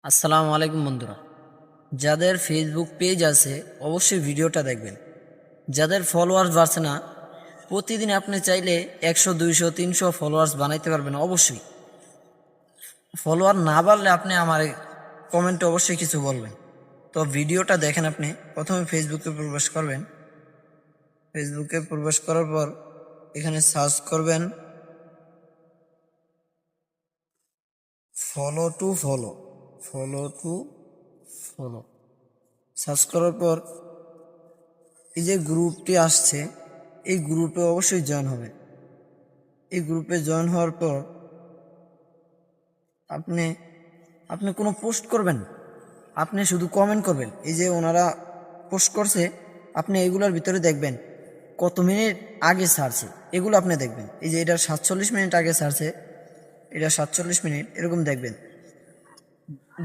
আসসালামু আলাইকুম বন্ধুরা, যাদের ফেসবুক পেজ আছে অবশ্যই ভিডিওটা দেখবেন। যাদের ফলোয়ার্স বাড়ছে না, প্রতিদিন আপনি চাইলে 100, 200, 300 ফলোয়ার্স বানাইতে পারবেন। অবশ্যই ফলোয়ার না বাড়লে আপনি আমার কমেন্টে অবশ্যই কিছু বলবেন। তো ভিডিওটা দেখেন। আপনি প্রথমে ফেসবুকে প্রবেশ করবেন। ফেসবুকে প্রবেশ করার পর এখানে সার্চ করবেন follow to follow, follow to follow. Search করার পর এই যে গ্রুপটি আসছে, এই গ্রুপে অবশ্যই জয়েন হবেন। এই গ্রুপে জয়েন হওয়ার পর আপনি আপনি কোনো পোস্ট করবেন না, আপনি শুধু কমেন্ট করবেন। এই যে ওনারা পোস্ট করছে, আপনি এগুলোর ভিতরে দেখবেন কত মিনিট আগে ছাড়ছে, এগুলো আপনি দেখবেন। এই যে এটা 47 মিনিট আগে ছাড়ছে, এটা 47 মিনিট এরকম দেখবেন।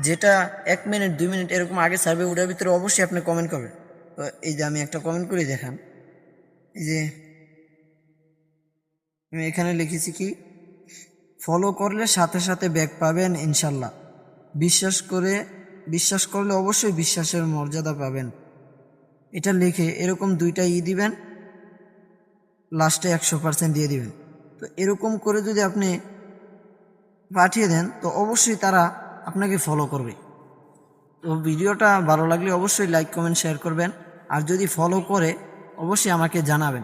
যেটা 1 মিনিট 2 মিনিট এরকম আগে ছাড়বে, ওটার ভিতরে অবশ্যই আপনি কমেন্ট করবেন। তো এই যে আমি একটা কমেন্ট করে দেখান। এই যে আমি এখানে লিখেছি কি, ফলো করলে সাথে সাথে ব্যাক পাবেন ইনশাল্লাহ। বিশ্বাস করলে অবশ্যই বিশ্বাসের মর্যাদা পাবেন। এটা লিখে এরকম দুইটা দিবেন, লাস্টে 100% দিয়ে দিবেন। তো এরকম করে যদি আপনি পাঠিয়ে দেন তো অবশ্যই তারা আপনাকে ফলো করবে। তো ভিডিওটা ভালো লাগলে অবশ্যই লাইক কমেন্ট শেয়ার করবেন। আর যদি ফলো করে অবশ্যই আমাকে জানাবেন।